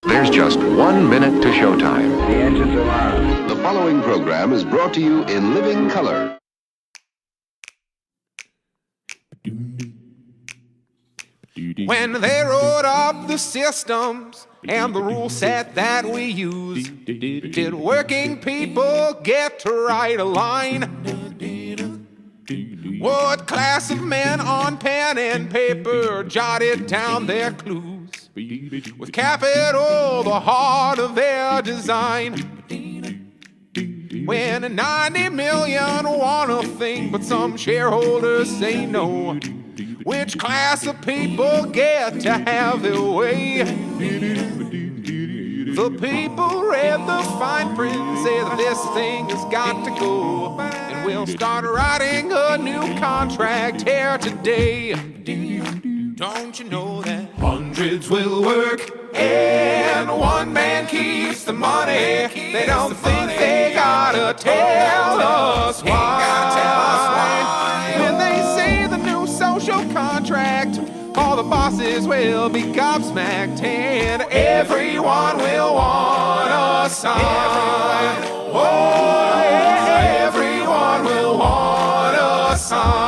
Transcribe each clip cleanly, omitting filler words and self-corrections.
There's just 1 minute to showtime. The engines are on. The following program is brought to you in living color. When they wrote up the systems and the rule set that we use, did working people get to write a line? What class of men on pen and paper jotted down their clues with capital the heart of their design? When 90 million want a thing, but some shareholders say no, which class of people get to have their way? The people read the fine print, say that this thing has got to go, and we'll start writing a new contract here today. Don't you know that hundreds will work and one man keeps the money? They don't think they gotta tell us why. When they say the new social contract, all the bosses will be gobsmacked and everyone will want a sign. Oh, yeah, everyone will want a sign.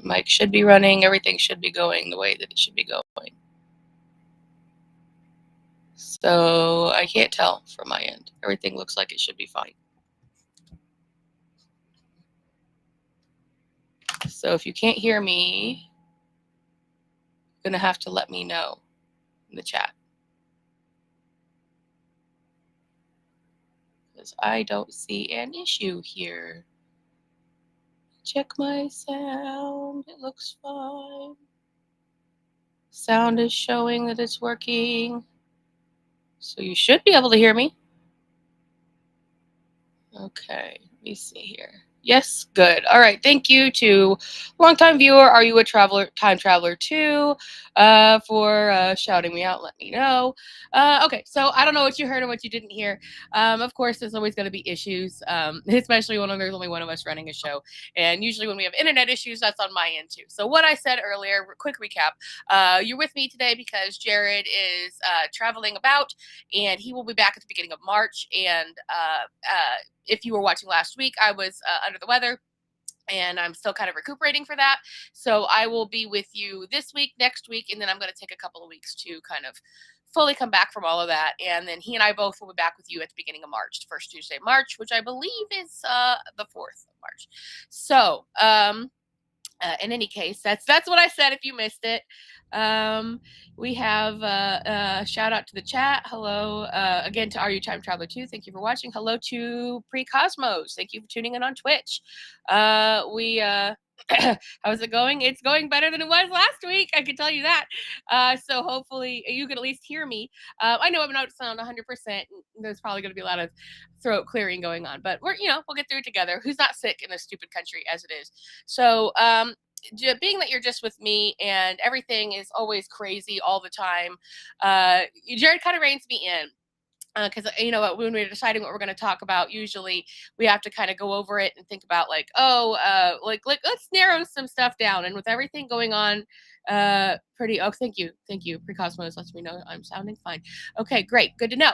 Mic should be running. Everything should be going the way that it should be going. So I can't tell from my end. Everything looks like it should be fine. So if you can't hear me, you're going to have to let me know in the chat, because I don't see an issue here. Check my sound. It looks fine. Sound is showing that it's working. So you should be able to hear me. Okay, let me see here. Yes, good. All right. Thank you to longtime viewer. Are you a time traveler too? For shouting me out. Let me know. Okay, so I don't know what you heard and what you didn't hear. Of course, there's always going to be issues, especially when there's only one of us running a show. And usually, when we have internet issues, that's on my end too. So, what I said earlier, quick recap. You're with me today because Jared is traveling about, and he will be back at the beginning of March. And if you were watching last week, I was under the weather and I'm still kind of recuperating for that. So I will be with you this week, next week, and then I'm going to take a couple of weeks to kind of fully come back from all of that. And then he and I both will be back with you at the beginning of March, the first Tuesday of March, which I believe is the 4th of March. So, in any case, that's what I said. If you missed it, we have shout out to the chat. Hello again to Are You Time Traveler 2. Thank you for watching. Hello to Pre Cosmos. Thank you for tuning in on Twitch. We how's it going? It's going better than it was last week. I can tell you that. So hopefully you can at least hear me. I know I'm not sound 100%. There's probably going to be a lot of throat clearing going on, but we'll get through it together. Who's not sick in this stupid country as it is? So, being that you're just with me and everything is always crazy all the time, Jared kind of reins me in. Because when we're deciding what we're going to talk about, usually we have to kind of go over it and think about like let's narrow some stuff down. And with everything going on, thank you. Precosmos lets me know I'm sounding fine. Okay, great, good to know.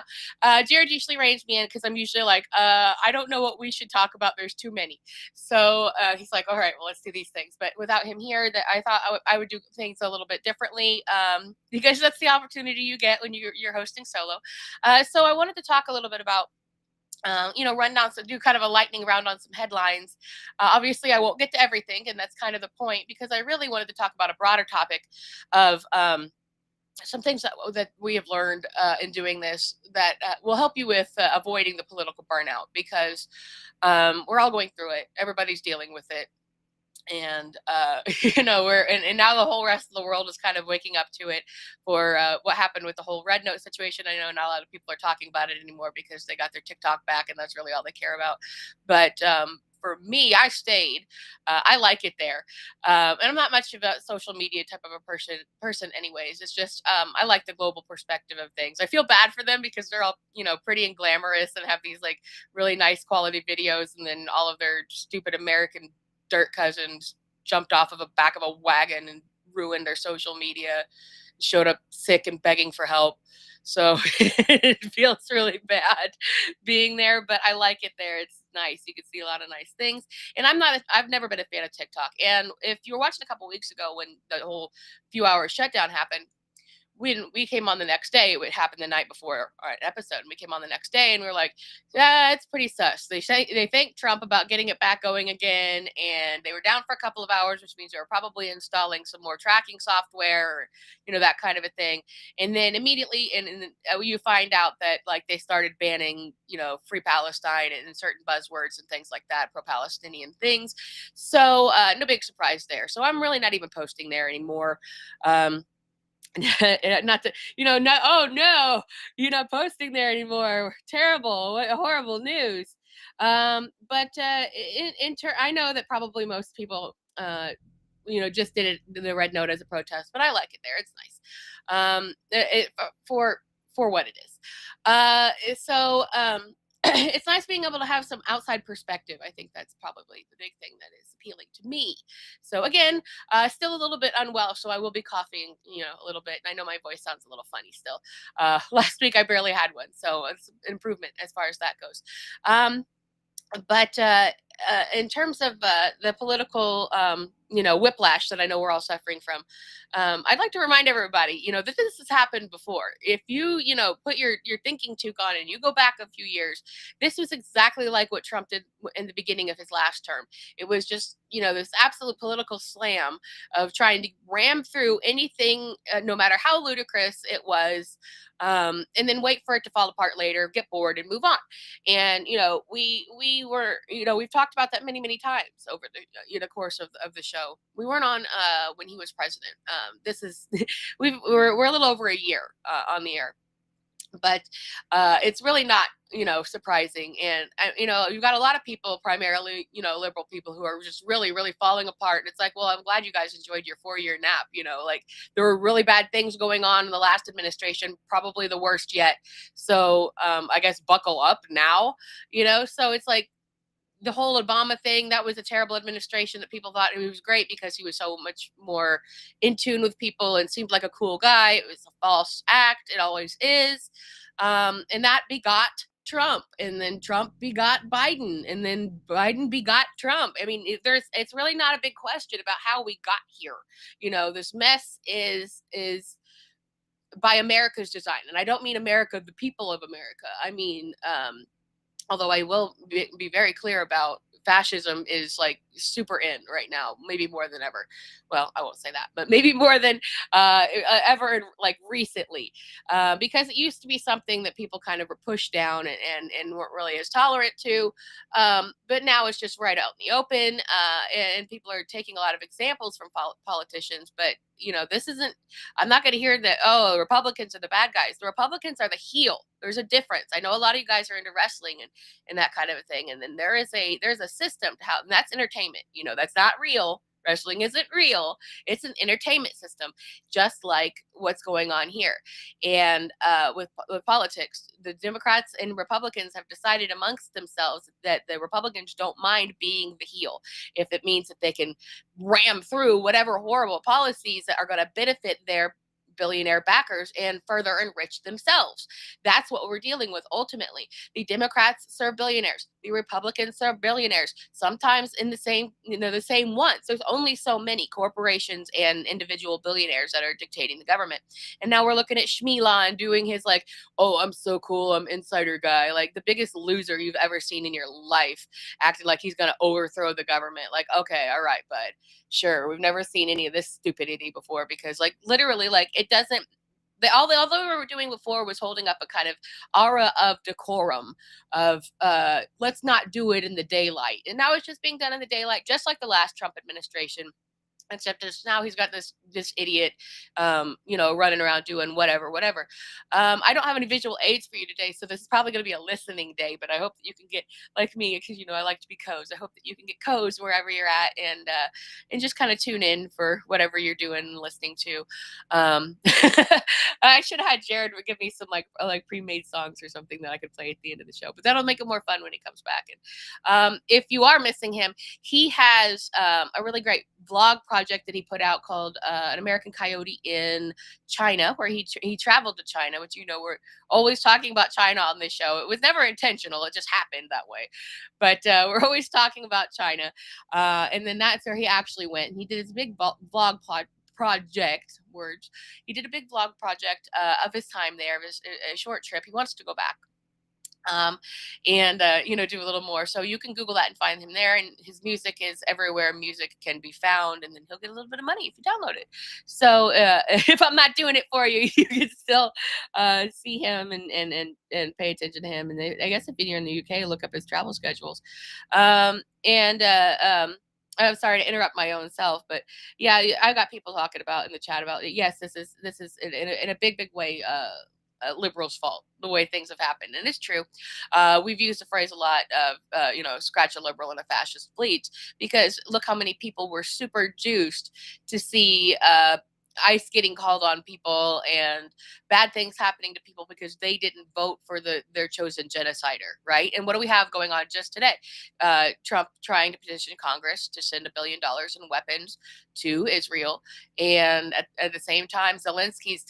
Jared usually reins me in because I'm usually like, I don't know what we should talk about. There's too many. So he's like, all right, well, let's do these things. But without him here, that I thought I would do things a little bit differently, because that's the opportunity you get when you're hosting solo. So I wanted to talk a little bit about, run down, so do kind of a lightning round on some headlines. Obviously, I won't get to everything, and that's kind of the point, because I really wanted to talk about a broader topic of some things that we have learned in doing this that will help you with avoiding the political burnout, because we're all going through it. Everybody's dealing with it. And and now the whole rest of the world is kind of waking up to it for what happened with the whole red note situation. I know not a lot of people are talking about it anymore because they got their TikTok back, and that's really all they care about. But for me, I stayed. I like it there, and I'm not much of a social media type of a person anyways. It's just I like the global perspective of things. I feel bad for them because they're all pretty and glamorous and have these like really nice quality videos, and then all of their stupid American dirt cousins jumped off of the back of a wagon and ruined their social media, showed up sick and begging for help. So it feels really bad being there, but I like it there. It's nice. You can see a lot of nice things. And I've never been a fan of TikTok. And if you were watching a couple weeks ago when the whole few hours shutdown happened, when we came on the next day, it happened the night before our episode, and we came on the next day and we were like, yeah, it's pretty sus. They thanked Trump about getting it back going again, and they were down for a couple of hours, which means they were probably installing some more tracking software, or that kind of a thing. And then immediately, and you find out that like they started banning, free Palestine and certain buzzwords and things like that, pro-Palestinian things. So no big surprise there. So I'm really not even posting there anymore. Not to oh no, you're not posting there anymore. Terrible, what horrible news. But I know that probably most people just did it, the red note, as a protest, but I like it there. It's nice. For what it is. So it's nice being able to have some outside perspective. I think that's probably the big thing that is appealing to me. So again, still a little bit unwell, so I will be coughing, a little bit. And I know my voice sounds a little funny still. Last week I barely had one, so it's an improvement as far as that goes. But in terms of the political, whiplash that I know we're all suffering from, I'd like to remind everybody, that this has happened before. If you, put your thinking toque on and you go back a few years, this was exactly like what Trump did in the beginning of his last term. It was just, this absolute political slam of trying to ram through anything, no matter how ludicrous it was, and then wait for it to fall apart later, get bored, and move on. And we were, we've talked about that many times over the course of the show. We weren't on when he was president. This is we're a little over a year on the air. But it's really not, surprising. And you've got a lot of people, primarily, liberal people, who are just really, really falling apart. And it's like, well, I'm glad you guys enjoyed your 4-year nap. Like, there were really bad things going on in the last administration, probably the worst yet. So I guess buckle up now. So it's like, the whole Obama thing, that was a terrible administration that people thought he was great because he was so much more in tune with people and seemed like a cool guy. It was a false act. It always is. And that begot Trump, and then Trump begot Biden, and then Biden begot Trump. I mean, it's really not a big question about how we got here. This mess is by America's design. And I don't mean America, the people of America. I mean, although I will be very clear about, fascism is like super in right now, maybe more than ever. Well, I won't say that, but maybe more than ever in, like, recently, because it used to be something that people kind of were pushed down and weren't really as tolerant to. But now it's just right out in the open, and people are taking a lot of examples from politicians. But this isn't. I'm not going to hear that. Oh, Republicans are the bad guys. The Republicans are the heel. There's a difference. I know a lot of you guys are into wrestling and that kind of a thing. And then there's a system to how, and that's entertainment. That's not real. Wrestling isn't real. It's an entertainment system, just like what's going on here. And with politics, the Democrats and Republicans have decided amongst themselves that the Republicans don't mind being the heel if it means that they can ram through whatever horrible policies that are going to benefit their billionaire backers and further enrich themselves. That's what we're dealing with ultimately. The Democrats serve billionaires. The Republicans serve billionaires. Sometimes in the same ones. There's only so many corporations and individual billionaires that are dictating the government. And now we're looking at Shmilan doing his, like, oh, I'm so cool, I'm insider guy, like the biggest loser you've ever seen in your life, acting like he's going to overthrow the government. Like, okay, all right, bud. Sure, we've never seen any of this stupidity before, because, like, literally, like, it doesn't. All we were doing before was holding up a kind of aura of decorum, of let's not do it in the daylight, and now it's just being done in the daylight, just like the last Trump administration. Except now he's got this idiot, running around doing whatever. I don't have any visual aids for you today, so this is probably going to be a listening day. But I hope that you can get, like me, because I like to be cozy. I hope that you can get cozy wherever you're at, and just kind of tune in for whatever you're doing and listening to. I should have had Jared give me some like pre-made songs or something that I could play at the end of the show, but that'll make it more fun when he comes back. And if you are missing him, he has a really great vlog project that he put out called An American Coyote in China, where he traveled to China, which we're always talking about China on this show. It was never intentional, it just happened that way. But we're always talking about China, and then that's where he actually went, and he did his big vlog project words. He did a big vlog project of his time there, of a short trip. He wants to go back. Do a little more. So you can Google that and find him there. And his music is everywhere music can be found. And then he'll get a little bit of money if you download it. So if I'm not doing it for you, you can still see him and pay attention to him. And I guess if you're in the UK, look up his travel schedules. I'm sorry to interrupt my own self, but yeah, I got people talking about in the chat about it. Yes, this is in a big way liberals' fault, the way things have happened. And it's true. We've used the phrase a lot of, scratch a liberal and a fascist bleeds, because look how many people were super juiced to see ICE getting called on people and bad things happening to people because they didn't vote for their chosen genocider, right? And what do we have going on just today? Trump trying to petition Congress to send $1 billion in weapons to Israel, and at the same time, Zelensky's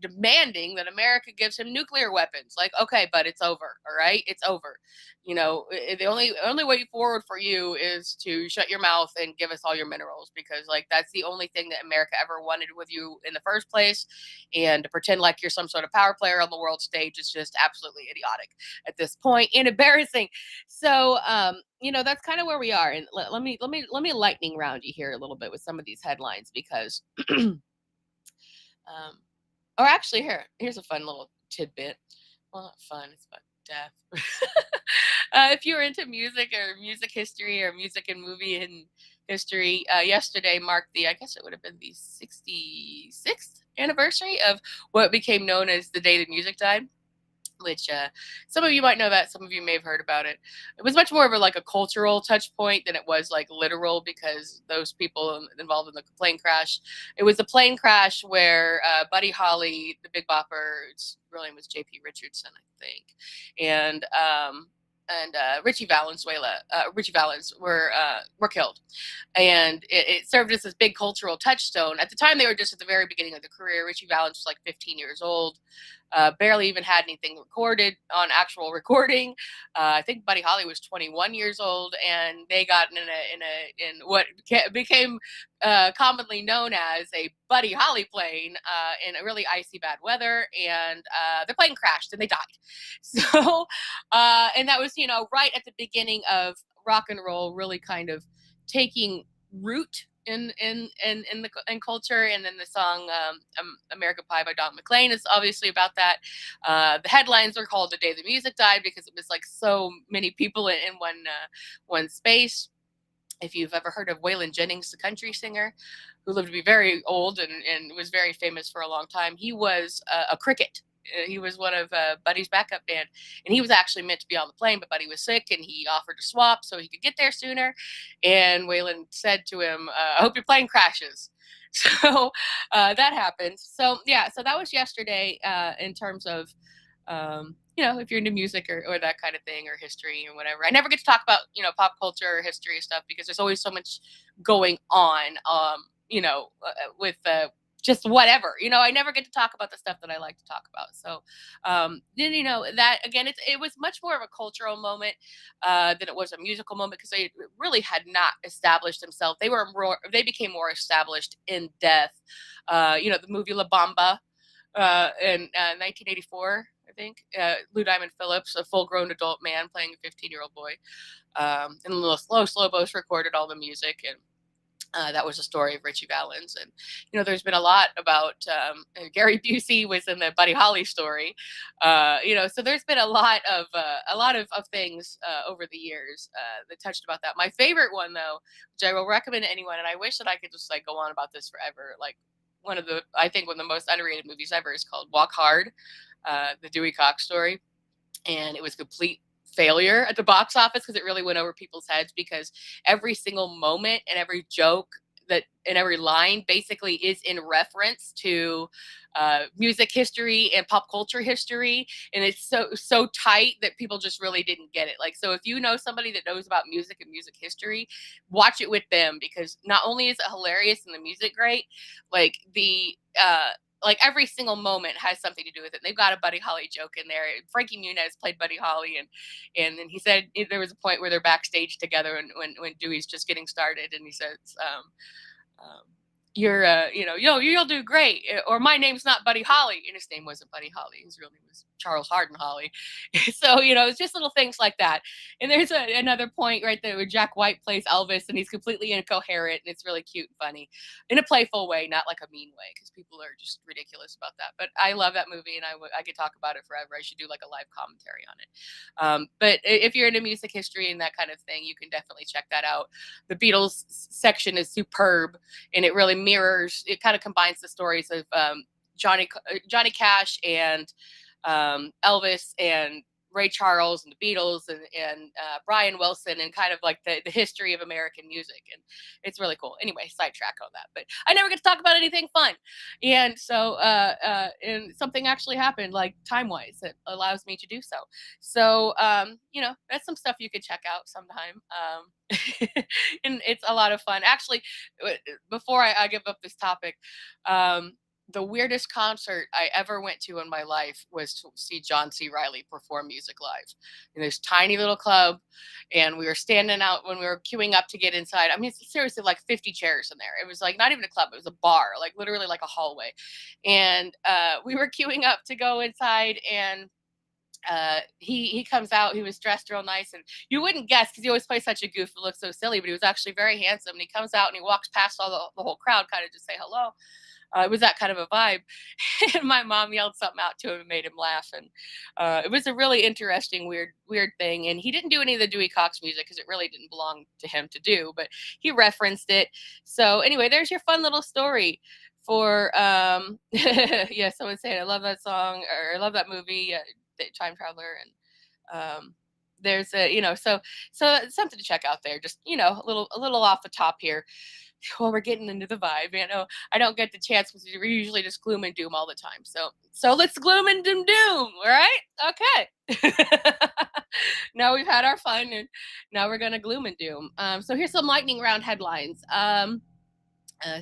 demanding that America gives him nuclear weapons. Like, okay, but it's over, all right? It's over. The only way forward for you is to shut your mouth and give us all your minerals, because, like, that's the only thing that America ever wanted with you in the first place. And to pretend like you're some sort of power player on the world stage is just absolutely idiotic at this point and embarrassing. So, that's kind of where we are. And let me lightning round you here a little bit with some of these headlines, because, or actually, here's a fun little tidbit. Well, not fun, it's about death. If you're into music or music history or music and movie and history. Yesterday marked I guess it would have been the 66th anniversary of what became known as the day the music died, which some of you might know that, some of you may have heard about it. It was much more of a cultural touch point than it was literal, because those people involved in the plane crash, it was a plane crash where Buddy Holly, the Big Bopper, his real name was J.P. Richardson, I think, and Richie Valens were killed, and it served as this big cultural touchstone. At the time, they were just at the very beginning of their career. Richie Valens was like 15 years old. Barely even had anything recorded on actual recording. I think Buddy Holly was 21 years old, and they got in what became commonly known as a Buddy Holly plane in a really icy bad weather, and the plane crashed and they died. So, and that was right at the beginning of rock and roll really kind of taking root in culture. And then the song American Pie by Don McLean is obviously about that. The headlines are called The Day the Music Died because it was so many people in one space. If you've ever heard of Waylon Jennings, the country singer, who lived to be very old and was very famous for a long time, he was a cricket. He was one of Buddy's backup band, and he was actually meant to be on the plane, but Buddy was sick, and he offered to swap so he could get there sooner. And Waylon said to him, "I hope your plane crashes." So that happened. So yeah, so that was yesterday in terms of if you're into music or that kind of thing, or history or whatever. I never get to talk about pop culture or history stuff because there's always so much going on. With just whatever, I never get to talk about the stuff that I like to talk about. So then that again, it was much more of a cultural moment than it was a musical moment, because they really had not established themselves. They became more established in death. The movie La Bamba in 1984, I think. Lou Diamond Phillips, a full-grown adult man playing a 15-year-old boy, and Los Lobos recorded all the music, and that was the story of Richie Valens. And there's been a lot about Gary Busey was in the Buddy Holly story. So there's been a lot of things over the years that touched about that. My favorite one, though, which I will recommend to anyone, and I wish that I could just go on about this forever, one of the most underrated movies ever, is called Walk Hard, the Dewey Cox story. And it was complete failure at the box office because it really went over people's heads, because every single moment and every joke and every line basically is in reference to music history and pop culture history, and it's so tight that people just really didn't get it. So if you know somebody that knows about music and music history, watch it with them, because not only is it hilarious and the music great, every single moment has something to do with it. They've got a Buddy Holly joke in there. Frankie Muniz played Buddy Holly, and then he said there was a point where they're backstage together, and when Dewey's just getting started, and he says, you'll do great, or my name's not Buddy Holly, and his name wasn't Buddy Holly. His real name was Charles Hardin Holly. So it's just little things like that. And there's another point right there where Jack White plays Elvis, and he's completely incoherent, and it's really cute and funny in a playful way, not like a mean way, because people are just ridiculous about that. But I love that movie, and I could talk about it forever. I should do a live commentary on it. But if you're into music history and that kind of thing, you can definitely check that out. The Beatles section is superb, and it really it kind of combines the stories of Johnny Cash and Elvis and Ray Charles and the Beatles and Brian Wilson, and kind of the history of American music. And it's really cool. Anyway, sidetrack on that, but I never get to talk about anything fun. And so and something actually happened, time-wise, that allows me to do so. So that's some stuff you could check out sometime. And it's a lot of fun. Actually, before I give up this topic, the weirdest concert I ever went to in my life was to see John C. Reilly perform music live in this tiny little club. And we were standing out when we were queuing up to get inside. I mean, it's seriously 50 chairs in there. It was not even a club. It was a bar, literally a hallway. And we were queuing up to go inside, and he comes out. He was dressed real nice, and you wouldn't guess because he always plays such a goof and looks so silly, but he was actually very handsome. And he comes out and he walks past all the whole crowd, kind of just say hello. It was that kind of a vibe. And my mom yelled something out to him and made him laugh. And it was a really interesting, weird thing. And he didn't do any of the Dewey Cox music because it really didn't belong to him to do, but he referenced it. So anyway, there's your fun little story for, yeah, someone saying, I love that song, or I love that movie, Time Traveler. And there's so it's something to check out there. Just, a little off the top here. Well, we're getting into the vibe. I don't get the chance because we're usually just gloom and doom all the time. So let's gloom and doom. All right. Okay. Now we've had our fun, and now we're gonna gloom and doom. So here's some lightning round headlines.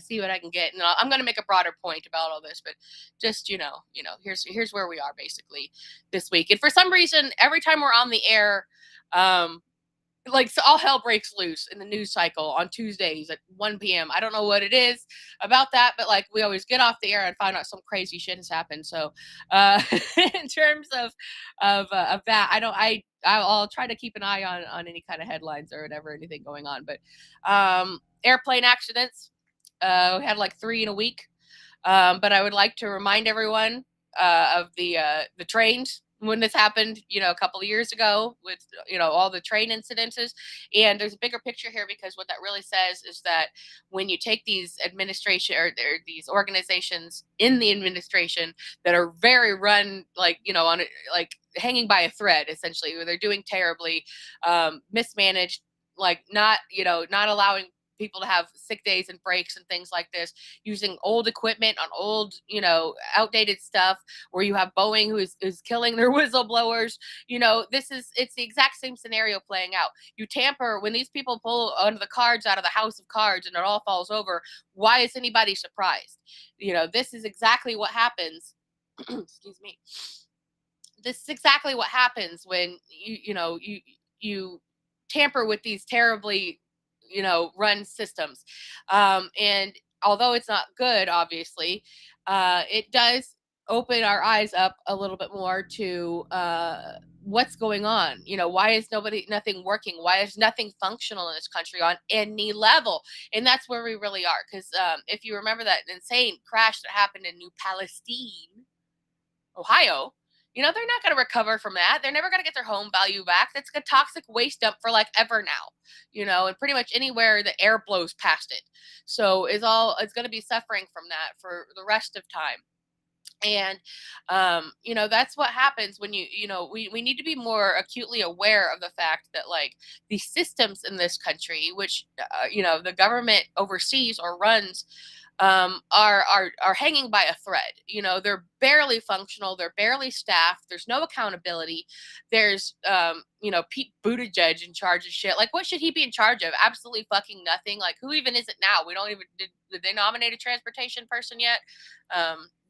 See what I can get, and I'm gonna make a broader point about all this, but just here's where we are basically this week. And for some reason, every time we're on the air, so all hell breaks loose in the news cycle on Tuesdays at 1 p.m. I don't know what it is about that, but we always get off the air and find out some crazy shit has happened. So, in terms of that, I'll try to keep an eye on any kind of headlines or whatever, anything going on. But airplane accidents, we had 3 in a week. But I would like to remind everyone of the trains when this happened, a couple of years ago with, all the train incidences. And there's a bigger picture here, because what that really says is that when you take these administration or these organizations in the administration that are very run, on it, hanging by a thread, essentially, where they're doing terribly, mismanaged, not allowing people to have sick days and breaks and things like this, using old equipment on old, outdated stuff, where you have Boeing who is killing their whistleblowers. It's the exact same scenario playing out. You tamper when these people pull one of the cards out of the house of cards and it all falls over. Why is anybody surprised? This is exactly what happens. Excuse me. This is exactly what happens when you tamper with these terribly run systems. And although it's not good, obviously, it does open our eyes up a little bit more to what's going on. Why is nothing working? Why is nothing functional in this country on any level? And that's where we really are. Because if you remember that insane crash that happened in New Palestine, Ohio, they're not going to recover from that. They're never going to get their home value back. That's a toxic waste dump for ever now, and pretty much anywhere the air blows past it. So it's going to be suffering from that for the rest of time. And, that's what happens when we need to be more acutely aware of the fact that these systems in this country, which, the government oversees or runs, are hanging by a thread. They're barely functional. They're barely staffed. There's no accountability. There's, Pete Buttigieg in charge of shit. What should he be in charge of? Absolutely fucking nothing. Who even is it now? We don't even, did they nominate a transportation person yet?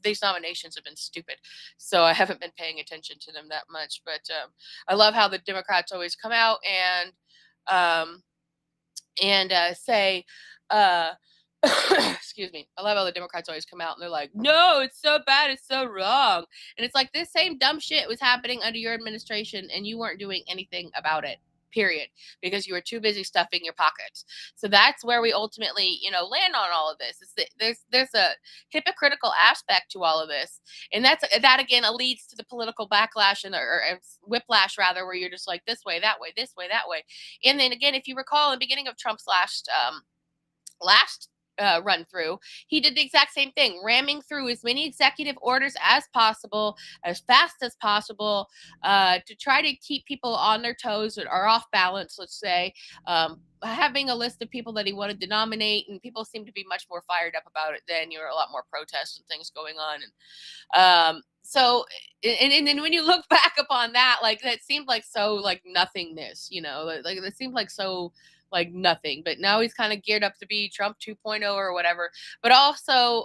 These nominations have been stupid, so I haven't been paying attention to them that much. But I love how the Democrats always come out and say, excuse me. I love how the Democrats always come out and they're like, no, it's so bad, it's so wrong. And it's this same dumb shit was happening under your administration and you weren't doing anything about it, period, because you were too busy stuffing your pockets. So that's where we ultimately, land on all of this. There's a hypocritical aspect to all of this. And that again leads to the political backlash or whiplash rather, where you're just this way, that way, this way, that way. And then again, if you recall, in the beginning of Trump's last run through, he did the exact same thing, ramming through as many executive orders as possible, as fast as possible, to try to keep people on their toes or off balance, let's say, having a list of people that he wanted to nominate, and people seem to be much more fired up about it than a lot more protests and things going on. And so, and then when you look back upon that, that seemed so nothingness, it seemed so nothing. But now he's kind of geared up to be Trump 2.0 or whatever. But also,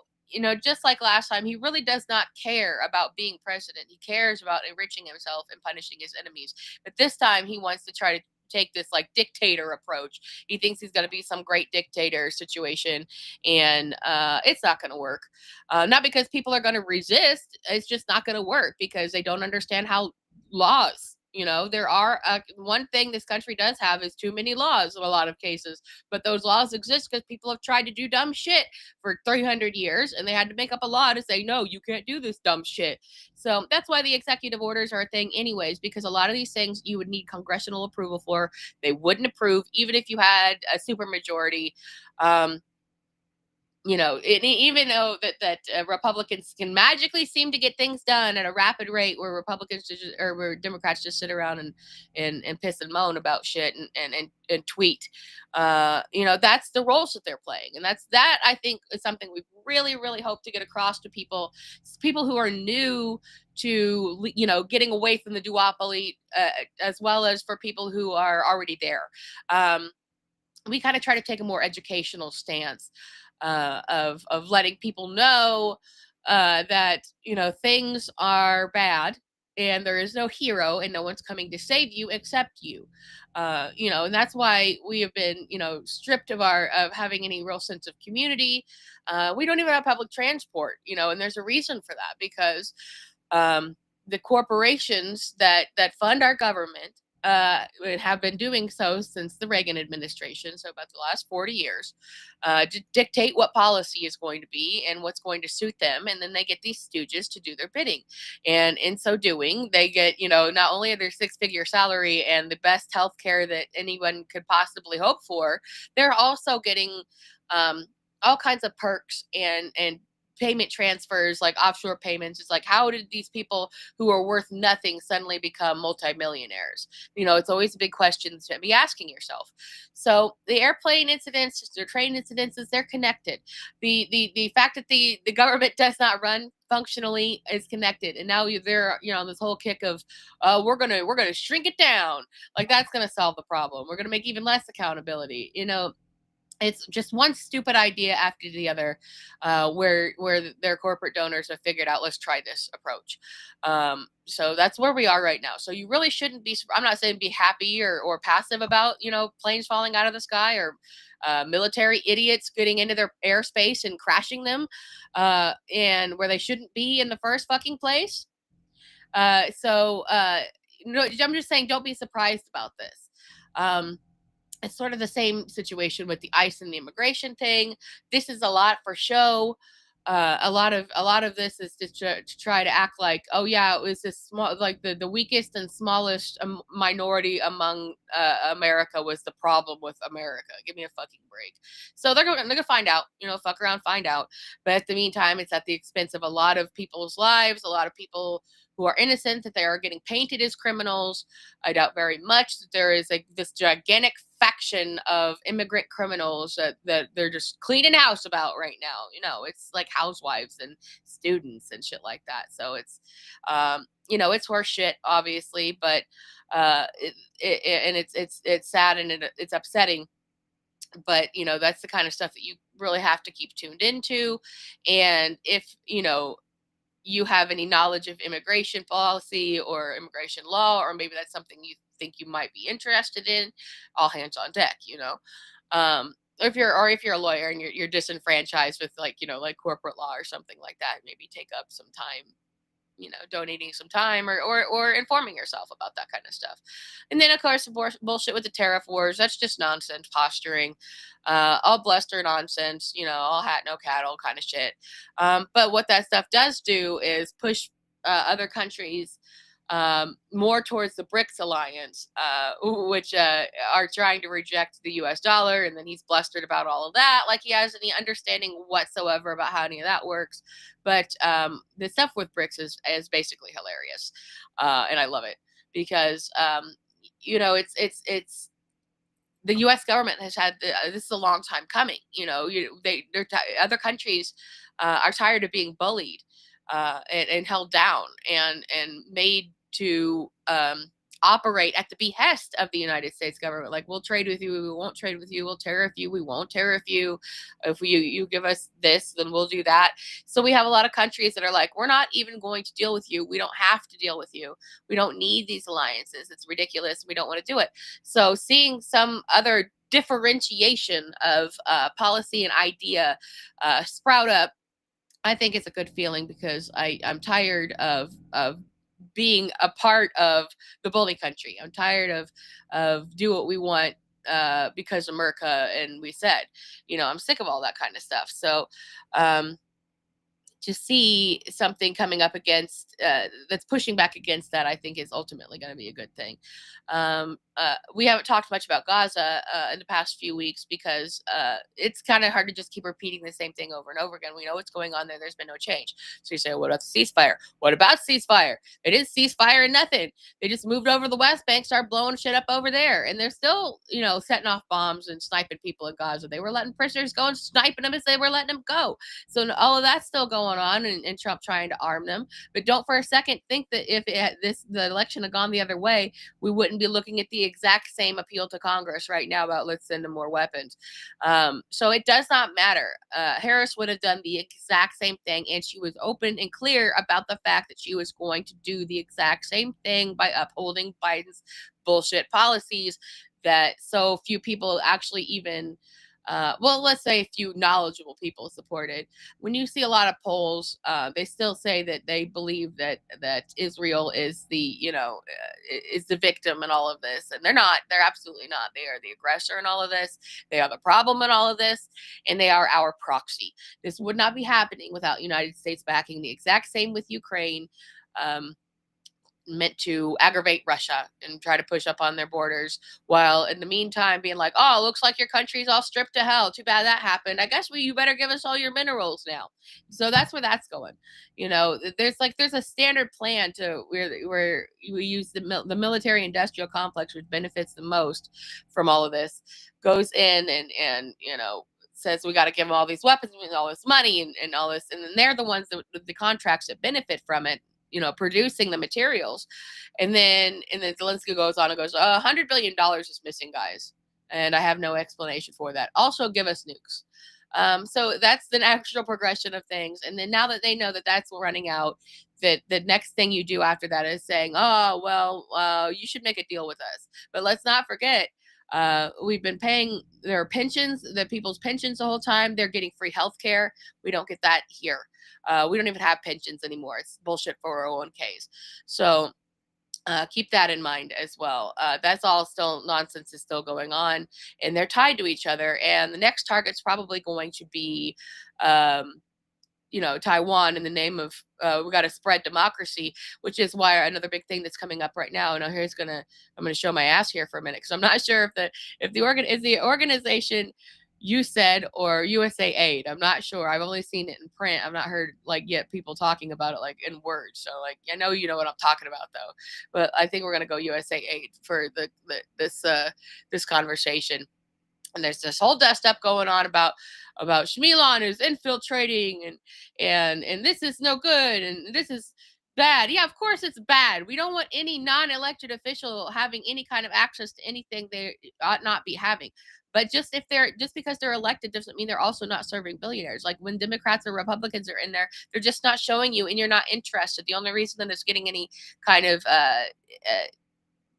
just like last time, he really does not care about being president. He cares about enriching himself and punishing his enemies. But this time he wants to try to take this dictator approach. He thinks he's going to be some great dictator situation, and it's not going to work. Not because people are going to resist. It's just not going to work because they don't understand how laws You know, there are one thing this country does have is too many laws in a lot of cases, but those laws exist because people have tried to do dumb shit for 300 years, and they had to make up a law to say, no, you can't do this dumb shit. So that's why the executive orders are a thing anyways, because a lot of these things you would need congressional approval for. They wouldn't approve even if you had a super majority. You know, even though that Republicans can magically seem to get things done at a rapid rate, where Republicans just, or where Democrats just sit around and piss and moan about shit and tweet, you know, that's the roles that they're playing, and that I think is something we really hope to get across to people who are new to, you know, getting away from the duopoly, as well as for people who are already there. We kind of try to take a more educational stance, of letting people know, that, you know, things are bad and there is no hero and no one's coming to save you except you. You know, and that's why we have been, you know, stripped of having any real sense of community. We don't even have public transport, you know, and there's a reason for that, because the corporations that fund our government, have been doing so since the Reagan administration, so about the last 40 years, dictate what policy is going to be and what's going to suit them, and then they get these stooges to do their bidding, and in so doing, they get, you know, not only their six-figure salary and the best health care that anyone could possibly hope for, they're also getting, all kinds of perks and payment transfers, like offshore payments. It's like, how did these people who are worth nothing suddenly become multimillionaires? You know, it's always a big question to be asking yourself. So the airplane incidents, the train incidents, they're connected. The fact that the government does not run functionally is connected, and now they're, you know, on this whole kick of, we're gonna shrink it down, like that's gonna solve the problem. We're gonna make even less accountability. You know, it's just one stupid idea after the other, where their corporate donors have figured out, let's try this approach. So that's where we are right now. So you really shouldn't be, I'm not saying be happy or passive about, you know, planes falling out of the sky, or military idiots getting into their airspace and crashing them, and where they shouldn't be in the first fucking place. No, I'm just saying, don't be surprised about this. It's sort of the same situation with the ICE and the immigration thing. This is a lot for show. A lot of this is to try to act like, oh yeah, it was this small, like the weakest and smallest minority among America was the problem with America. Give me a fucking break. So they're gonna find out, you know, fuck around, find out. But at the meantime, it's at the expense of a lot of people's lives, a lot of people who are innocent, that they are getting painted as criminals. I doubt very much that there is this gigantic faction of immigrant criminals that they're just cleaning house about right now. You know, it's like housewives and students and shit like that. So it's, you know, it's horse shit, obviously, but and it's sad and it's upsetting. But you know, that's the kind of stuff that you really have to keep tuned into. And if, you know, you have any knowledge of immigration policy or immigration law, or maybe that's something you think you might be interested in, all hands on deck, you know. If you're a lawyer and you're disenfranchised with, like, you know, like corporate law or something like that, maybe take up some time, you know, donating some time, or informing yourself about that kind of stuff. And then of course bullshit with the tariff wars, that's just nonsense posturing, all bluster nonsense, you know, all hat no cattle kind of shit. But what that stuff does do is push other countries more towards the BRICS alliance, which are trying to reject the US dollar. And then he's blustered about all of that, like he has any understanding whatsoever about how any of that works. But the stuff with BRICS is basically hilarious. And I love it because, you know, it's the U.S. government has had this is a long time coming. You know, other countries are tired of being bullied, and held down and made to operate at the behest of the United States government. Like, we'll trade with you, we won't trade with you. We'll tariff you, we won't tariff you. If you give us this, then we'll do that. So we have a lot of countries that are like, we're not even going to deal with you. We don't have to deal with you. We don't need these alliances. It's ridiculous. We don't want to do it. So seeing some other differentiation of policy and idea sprout up, I think it's a good feeling, because I'm tired of being a part of the bully country. I'm tired of do what we want because America and we said, I'm sick of all that kind of stuff. So to see something coming up against that's pushing back against that, I think is ultimately going to be a good thing. We haven't talked much about Gaza in the past few weeks because it's kind of hard to just keep repeating the same thing over and over again. We know what's going on there. There's been no change. So you say, what about the ceasefire? What about ceasefire? It is ceasefire and nothing. They just moved over the West Bank, started blowing shit up over there. And they're still, setting off bombs and sniping people in Gaza. They were letting prisoners go and sniping them as they were letting them go. So all of that's still going on, and Trump trying to arm them. But don't for a second think that if the election had gone the other way, we wouldn't be looking at the exact same appeal to Congress right now about let's send them more weapons. So it does not matter. Harris would have done the exact same thing, and she was open and clear about the fact that she was going to do the exact same thing by upholding Biden's bullshit policies that so few people actually even let's say a few knowledgeable people supported. When you see a lot of polls, they still say that they believe that Israel is is the victim in all of this, and they're not. They're absolutely not. They are the aggressor in all of this. They are the problem in all of this, and they are our proxy. This would not be happening without United States backing. The exact same with Ukraine. Meant to aggravate Russia and try to push up on their borders, while in the meantime being like, oh, looks like your country's all stripped to hell. Too bad that happened. I guess you better give us all your minerals now. So that's where that's going. There's a standard plan to where we use the military industrial complex, which benefits the most from all of this, goes in and says we got to give them all these weapons and all this money and all this, and then they're the ones that the contracts that benefit from it, producing the materials. And then Zelensky goes on and goes, $100 billion is missing, guys. And I have no explanation for that. Also, give us nukes. So that's the natural progression of things. And then now that they know that that's running out, that the next thing you do after that is saying, oh, well, you should make a deal with us. But let's not forget, we've been paying their pensions, the people's pensions the whole time. They're getting free health care. We don't get that here. We don't even have pensions anymore. It's bullshit 401ks. So keep that in mind as well. That's all still nonsense is still going on, and they're tied to each other. And the next target's probably going to be Taiwan, in the name of we got to spread democracy, which is why another big thing that's coming up right now. And I'm going to show my ass here for a minute, because I'm not sure if the organization you said or USA Aid. I'm not sure. I've only seen it in print. I've not heard yet people talking about it in words. So I know you know what I'm talking about though. But I think we're going to go USA Aid for this conversation. And there's this whole dust up going on about Shmilon who's infiltrating and this is no good and this is bad. Yeah, of course it's bad. We don't want any non-elected official having any kind of access to anything they ought not be having. But just because they're elected doesn't mean they're also not serving billionaires. Like when Democrats or Republicans are in there, they're just not showing you, and you're not interested. The only reason that it's getting any kind of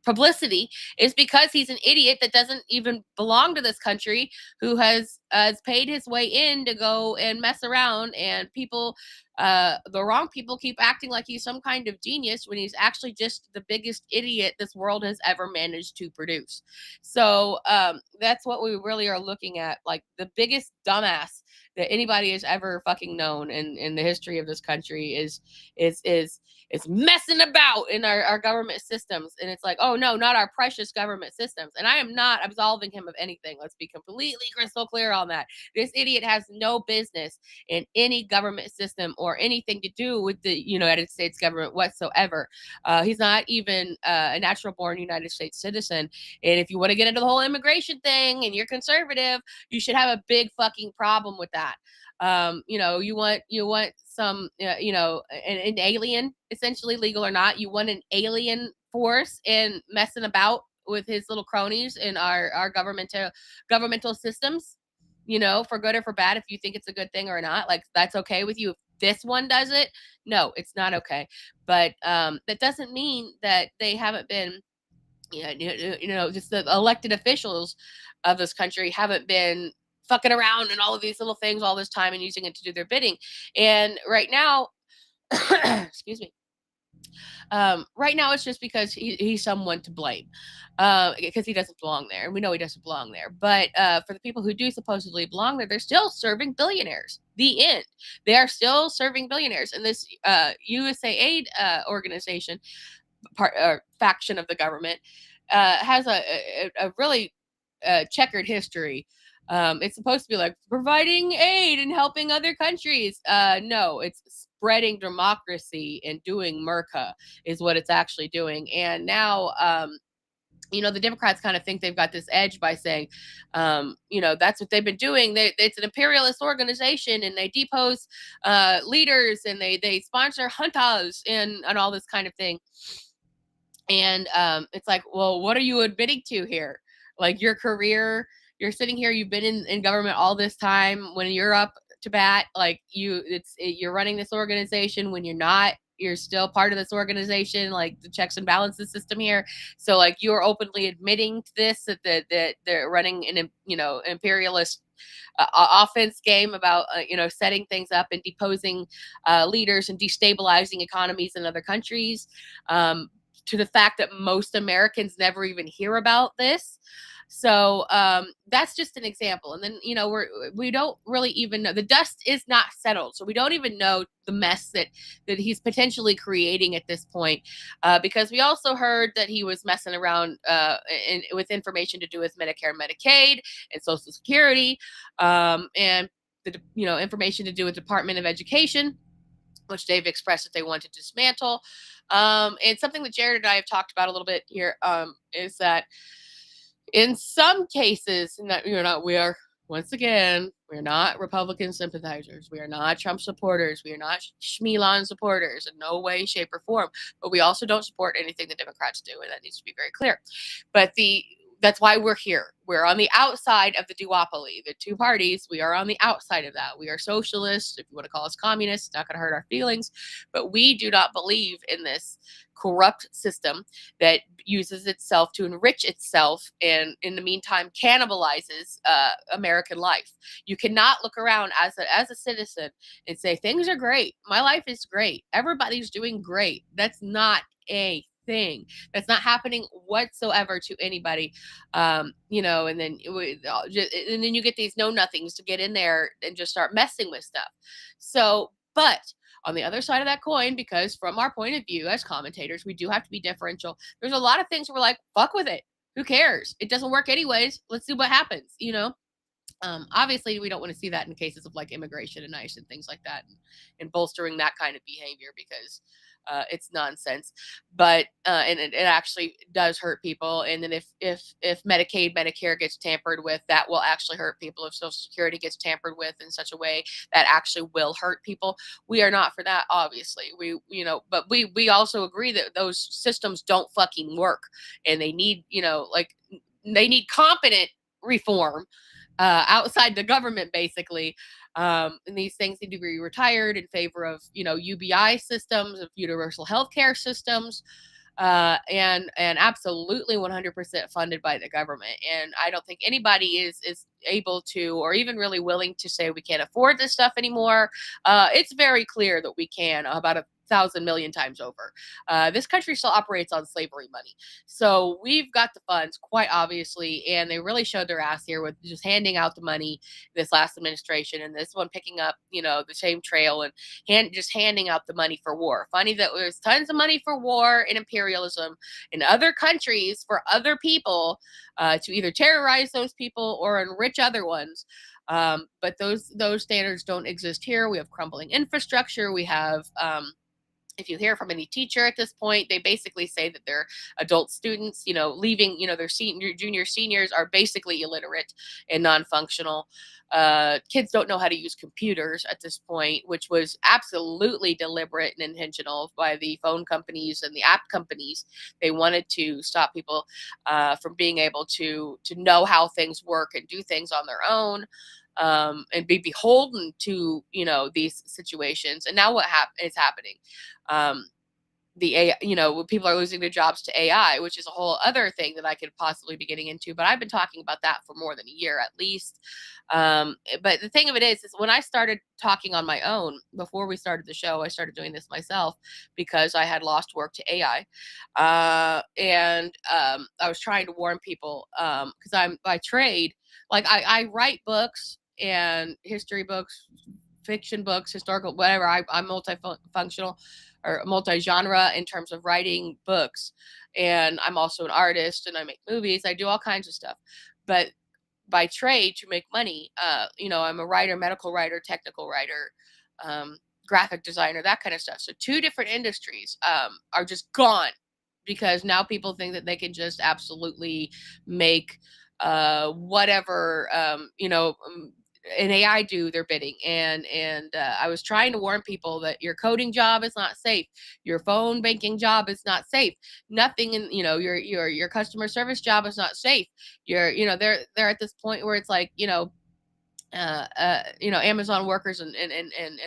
publicity is because he's an idiot that doesn't even belong to this country, who has paid his way in to go and mess around, and the wrong people keep acting like he's some kind of genius when he's actually just the biggest idiot this world has ever managed to produce. So that's what we really are looking at, like the biggest dumbass that anybody has ever fucking known in the history of this country is messing about in our government systems. And it's like, oh no, not our precious government systems. And I am not absolving him of anything. Let's be completely crystal clear on that. This idiot has no business in any government system or anything to do with the United States government whatsoever. He's not even a natural born United States citizen. And if you want to get into the whole immigration thing and you're conservative, you should have a big fucking problem with that. You want some, an alien, essentially, legal or not, you want an alien force and messing about with his little cronies in our governmental systems, for good or for bad, if you think it's a good thing or not, like that's okay with you. If this one does it, no, it's not okay. But that doesn't mean that they haven't been, just the elected officials of this country haven't been fucking around and all of these little things all this time and using it to do their bidding. And right now, excuse me, Right now, it's just because he's someone to blame, because he doesn't belong there, and we know he doesn't belong there. But for the people who do supposedly belong there, they're still serving billionaires. The end. They are still serving billionaires, and this USAID organization, faction of the government, has a really checkered history. It's supposed to be like providing aid and helping other countries. No, it's spreading democracy and doing Merca is what it's actually doing. And now, the Democrats kind of think they've got this edge by saying, that's what they've been doing. It's an imperialist organization, and they depose leaders, and they sponsor juntas and all this kind of thing. And it's like, well, what are you admitting to here? Like your career, you're sitting here, you've been in government all this time. When you're up to bat, like you're running this organization. When you're not, you're still part of this organization, like the checks and balances system here. So like you're openly admitting to this, that they're running an imperialist offense game about setting things up and deposing leaders and destabilizing economies in other countries. To the fact that most Americans never even hear about this. So that's just an example. And then, we don't really even know. The dust is not settled. So we don't even know the mess that he's potentially creating at this point. Because we also heard that he was messing around with information to do with Medicare and Medicaid and Social Security, and the information to do with Department of Education, which they've expressed that they want to dismantle. And something that Jared and I have talked about a little bit here, is that in some cases, and that we're not Republican sympathizers. We are not Trump supporters. We are not Schmeelon supporters in no way, shape, or form. But we also don't support anything the Democrats do, and that needs to be very clear. But that's why we're here. We're on the outside of the duopoly, the two parties. We are on the outside of that. We are socialists. If you want to call us communists, not going to hurt our feelings. But we do not believe in this corrupt system that uses itself to enrich itself and in the meantime cannibalizes American life. You cannot look around as a citizen and say things are great. My life is great. Everybody's doing great. That's not a thing. That's not happening whatsoever to anybody. And then you get these know nothings to get in there and just start messing with stuff. So, but on the other side of that coin, because from our point of view as commentators, we do have to be differential. There's a lot of things where we're like, fuck with it. Who cares? It doesn't work anyways. Let's see what happens, Obviously, we don't want to see that in cases of like immigration and ICE and things like that, and bolstering that kind of behavior, because it's nonsense. But and it actually does hurt people. And then if Medicaid, Medicare gets tampered with, that will actually hurt people. If Social Security gets tampered with in such a way, that actually will hurt people. We are not for that, obviously. But we also agree that those systems don't fucking work, and they need they need competent reform outside the government, basically. And these things need to be retired in favor of, UBI systems, of universal healthcare systems, and absolutely 100% funded by the government. And I don't think anybody is able to, or even really willing to say we can't afford this stuff anymore. It's very clear that we can, about 1,000 million times over. This country still operates on slavery money. So we've got the funds, quite obviously, and they really showed their ass here with just handing out the money this last administration, and this one picking up, the same trail and just handing out the money for war. Funny that there's tons of money for war and imperialism in other countries for other people, to either terrorize those people or enrich other ones. But those standards don't exist here. We have crumbling infrastructure. We have if you hear from any teacher at this point, they basically say that their adult students, leaving, their junior, seniors are basically illiterate and non-functional. Kids don't know how to use computers at this point, which was absolutely deliberate and intentional by the phone companies and the app companies. They wanted to stop people from being able to know how things work and do things on their own. And be beholden to, these situations. And now what is happening? the AI, when people are losing their jobs to AI, which is a whole other thing that I could possibly be getting into. But I've been talking about that for more than a year at least. But the thing of it is when I started talking on my own before we started the show, I started doing this myself because I had lost work to AI, and I was trying to warn people because I'm by trade, like I write books and history books, fiction books, historical, whatever. I'm multifunctional or multi-genre in terms of writing books, and I'm also an artist and I make movies. I do all kinds of stuff, but by trade to make money, I'm a writer, medical writer, technical writer, um, graphic designer, that kind of stuff. So two different industries are just gone because now people think that they can just absolutely make whatever an AI do their bidding. And I was trying to warn people that your coding job is not safe, your phone banking job is not safe, nothing in your customer service job is not safe. They're at this point where it's like, Amazon workers and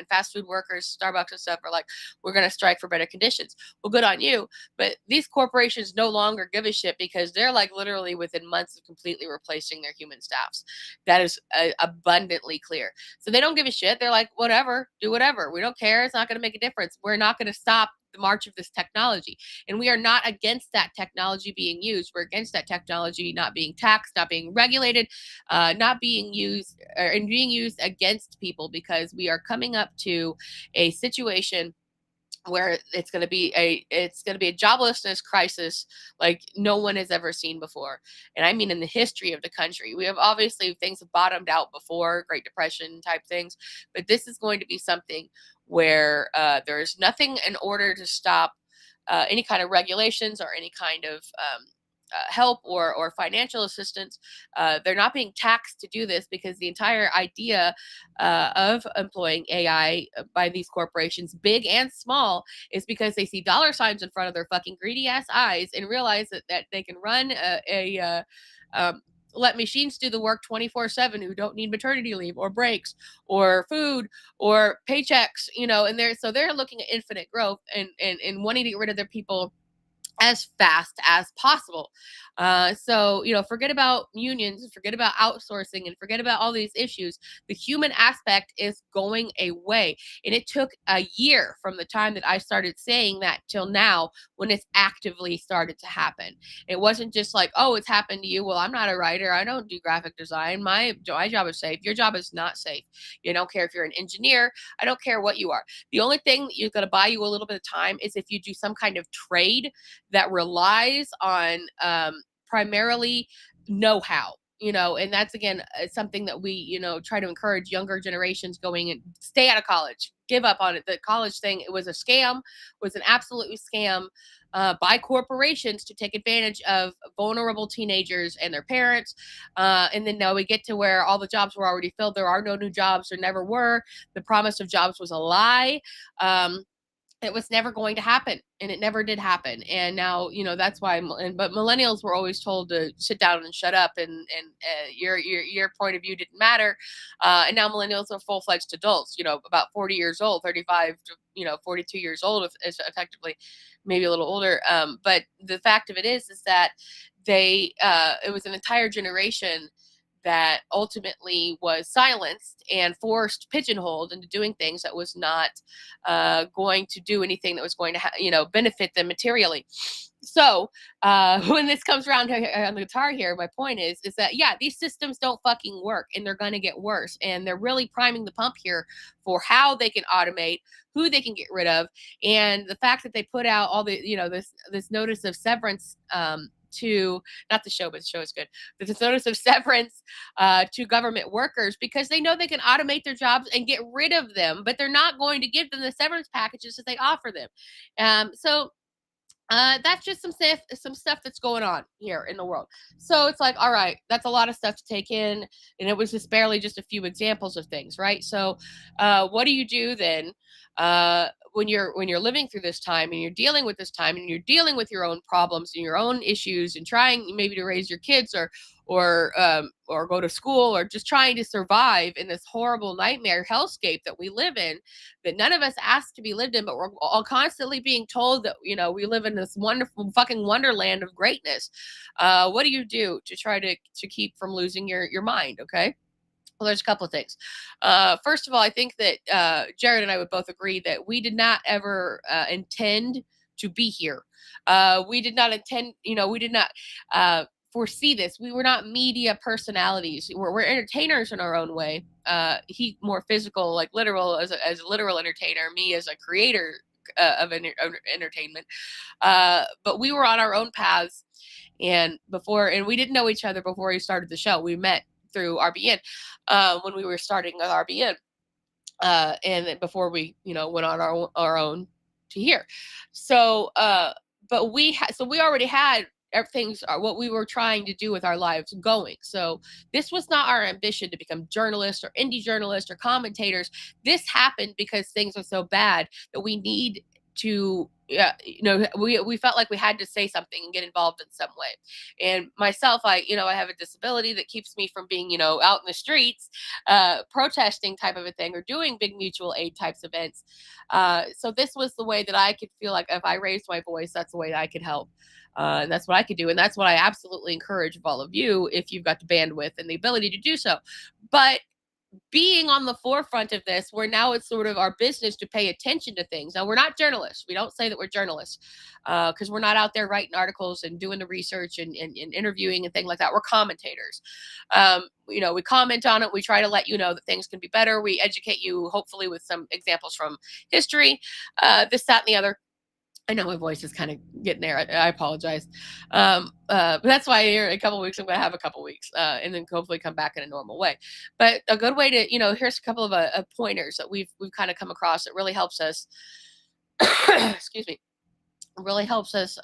fast food workers, Starbucks and stuff are like, we're going to strike for better conditions. Well, good on you. But these corporations no longer give a shit because they're like literally within months of completely replacing their human staffs. That is abundantly clear. So they don't give a shit. They're like, whatever, do whatever. We don't care. It's not going to make a difference. We're not going to stop the march of this technology. And we are not against that technology being used. We're against that technology not being taxed, not being regulated, not being used and being used against people, because we are coming up to a situation where it's going to be a joblessness crisis like no one has ever seen before. And I mean in the history of the country. We have obviously things have bottomed out before, Great Depression type things, but this is going to be something where there's nothing in order to stop any kind of regulations or any kind of help or financial assistance. They're not being taxed to do this because the entire idea of employing AI by these corporations, big and small, is because they see dollar signs in front of their fucking greedy ass eyes and realize that they can run let machines do the work 24/7 who don't need maternity leave or breaks or food or paychecks, and they're looking at infinite growth and wanting to get rid of their people as fast as possible. So, forget about unions, forget about outsourcing, and forget about all these issues. The human aspect is going away. And it took a year from the time that I started saying that till now when it's actively started to happen. It wasn't just like, oh, it's happened to you. Well, I'm not a writer. I don't do graphic design. My job is safe. Your job is not safe. You don't care if you're an engineer. I don't care what you are. The only thing that you're going to buy you a little bit of time is if you do some kind of trade that relies on primarily know-how, and that's again something that we try to encourage younger generations going and stay out of college, give up on it. The college thing, it was a scam, was an absolutely scam by corporations to take advantage of vulnerable teenagers and their parents, and then now we get to where all the jobs were already filled. There are no new jobs, there never were. The promise of jobs was a lie. It was never going to happen, and it never did happen. And now, that's why, but millennials were always told to sit down and shut up, and your point of view didn't matter. And now millennials are full-fledged adults, about 40 years old, 35 to, 42 years old, is effectively, maybe a little older. But the fact of it is that it was an entire generation that ultimately was silenced and forced, pigeonholed into doing things that was not going to do anything that was going to, benefit them materially. So when this comes around on the guitar here, my point is that, yeah, these systems don't fucking work, and they're going to get worse. And they're really priming the pump here for how they can automate, who they can get rid of. And the fact that they put out all the, this notice of severance to, not the show, but the show is good, but this notice of severance to government workers, because they know they can automate their jobs and get rid of them, but they're not going to give them the severance packages that they offer them. So that's just some stuff that's going on here in the world. So it's like, all right, that's a lot of stuff to take in, and it was just barely just a few examples of things, right? So what do you do then when you're living through this time, and you're dealing with this time, and you're dealing with your own problems and your own issues, and trying maybe to raise your kids, or go to school, or just trying to survive in this horrible nightmare hellscape that we live in, that none of us asked to be lived in, but we're all constantly being told that, we live in this wonderful fucking wonderland of greatness. What do you do to try to keep from losing your mind? Okay. Well, there's a couple of things. First of all, I think that Jared and I would both agree that we did not ever intend to be here. We did not intend, we did not foresee this. We were not media personalities. We're entertainers in our own way. He more physical, like literal, as a literal entertainer. Me as a creator of entertainment. But we were on our own paths, and we didn't know each other before we started the show. We met through RBN when we were starting with RBN, and before we went on our own to here. So but we already had everything's what we were trying to do with our lives going. So this was not our ambition to become journalists or indie journalists or commentators. This happened because things were so bad that we need to we felt like we had to say something and get involved in some way. And myself, I have a disability that keeps me from being out in the streets protesting type of a thing, or doing big mutual aid types events. So this was the way that I could feel like if I raised my voice, that's the way that I could help. And that's what I could do. And that's what I absolutely encourage of all of you, if you've got the bandwidth and the ability to do so. But being on the forefront of this, where now it's sort of our business to pay attention to things. Now, we're not journalists. We don't say that we're journalists because we're not out there writing articles and doing the research and interviewing and things like that. We're commentators. We comment on it. We try to let you know that things can be better. We educate you, hopefully, with some examples from history, this, that, and the other. I know my voice is kind of getting there. I apologize. But that's why here in a couple of weeks, I'm going to have a couple of weeks and then hopefully come back in a normal way. But a good way to, here's a couple of pointers that we've kind of come across that really helps us, excuse me, really helps us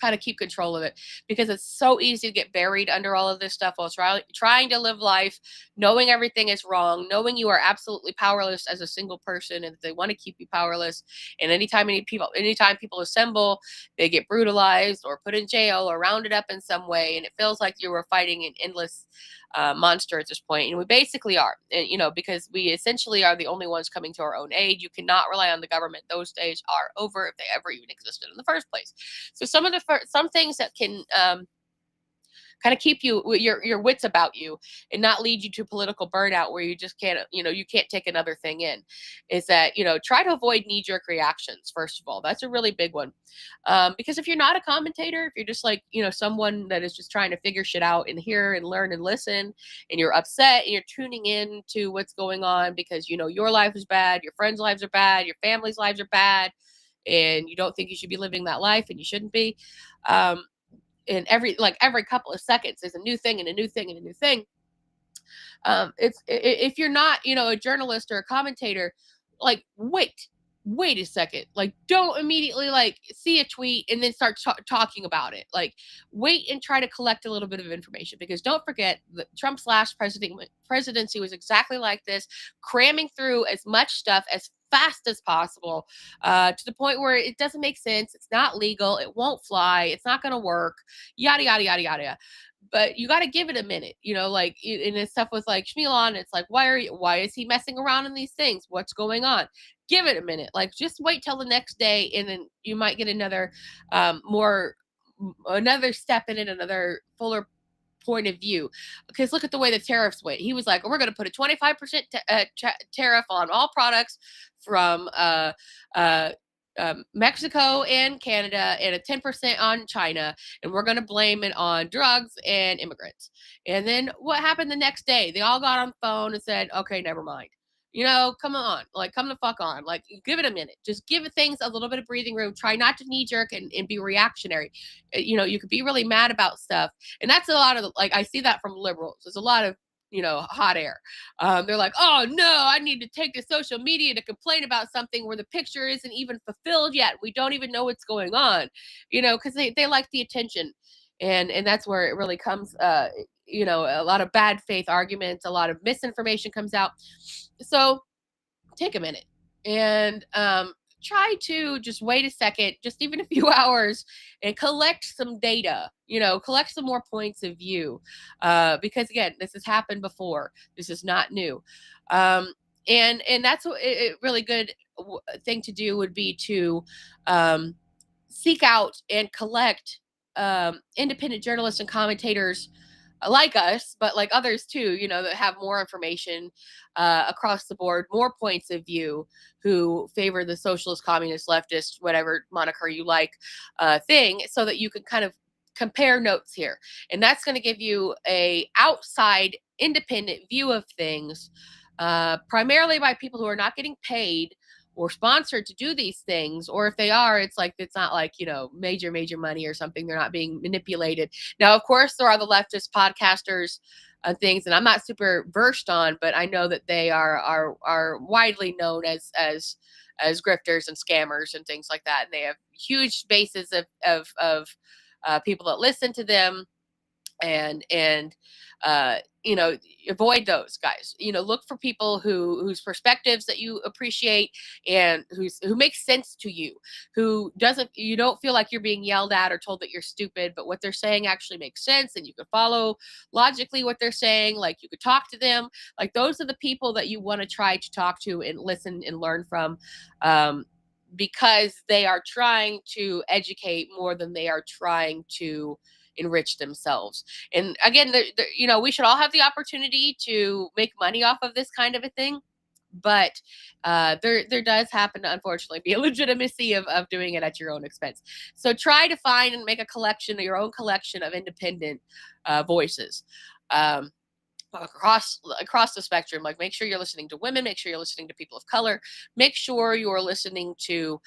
kind of keep control of it, because it's so easy to get buried under all of this stuff while trying to live life, knowing everything is wrong, knowing you are absolutely powerless as a single person, and they want to keep you powerless. And anytime people assemble, they get brutalized or put in jail or rounded up in some way, and it feels like you were fighting an endless monster at this point. And we basically are, because we essentially are the only ones coming to our own aid. You cannot rely on the government. Those days are over, if they ever even existed in the first place. So some things that can kind of keep your wits about you and not lead you to political burnout where you just can't, you can't take another thing in, is that, try to avoid knee-jerk reactions. First of all, that's a really big one. Because if you're not a commentator, if you're just like, someone that is just trying to figure shit out and hear and learn and listen, and you're upset and you're tuning in to what's going on because, your life is bad, your friends' lives are bad, your family's lives are bad, and you don't think you should be living that life, and you shouldn't be. And every couple of seconds there's a new thing and a new thing and a new thing. If you're not a journalist or a commentator, like wait a second, like don't immediately see a tweet and then start talking about it. Like wait and try to collect a little bit of information, because don't forget that Trump's last presidency was exactly like this, cramming through as much stuff as fast as possible, to the point where it doesn't make sense. It's not legal. It won't fly. It's not going to work. Yada, yada, yada, yada. But you got to give it a minute, and it's stuff with like Shmilon. It's like, why is he messing around in these things? What's going on? Give it a minute. Like, just wait till the next day, and then you might get another step in it, another fuller point of view. Because look at the way the tariffs went. He was like, we're going to put a 25% tariff on all products from Mexico and Canada, and a 10% on China, and we're going to blame it on drugs and immigrants. And then what happened the next day? They all got on the phone and said, okay, never mind. Come on, come the fuck on. Like, give it a minute. Just give things a little bit of breathing room. Try not to knee jerk and be reactionary. You could be really mad about stuff. And that's a lot of, I see that from liberals. There's a lot of, hot air. They're like, oh no, I need to take to social media to complain about something where the picture isn't even fulfilled yet. We don't even know what's going on, because they like the attention. And that's where it really comes, a lot of bad faith arguments, a lot of misinformation comes out. So take a minute and try to just wait a second, just even a few hours, and collect some data, collect some more points of view. Because again, this has happened before. This is not new. And that's what a really good thing to do would be to seek out and collect independent journalists and commentators like us, but like others too, that have more information across the board, more points of view, who favor the socialist, communist, leftist, whatever moniker you like thing, so that you can kind of compare notes here. And that's going to give you a outside independent view of things, primarily by people who are not getting paid or sponsored to do these things, or if they are, it's not like major money or something. They're not being manipulated. Now, of course, there are the leftist podcasters and things, and I'm not super versed on, but I know that they are widely known as grifters and scammers and things like that, and they have huge bases of people that listen to them, and avoid those guys. Look for people whose perspectives that you appreciate, and who makes sense to you, you don't feel like you're being yelled at or told that you're stupid, but what they're saying actually makes sense, and you can follow logically what they're saying. Like, you could talk to them. Like, those are the people that you want to try to talk to and listen and learn from, because they are trying to educate more than they are trying to enrich themselves. And again, we should all have the opportunity to make money off of this kind of a thing, but there does happen to unfortunately be a legitimacy of doing it at your own expense. So try to find and make your own collection of independent voices. Across the spectrum. Like, make sure you're listening to women, make sure you're listening to people of color, make sure you're listening to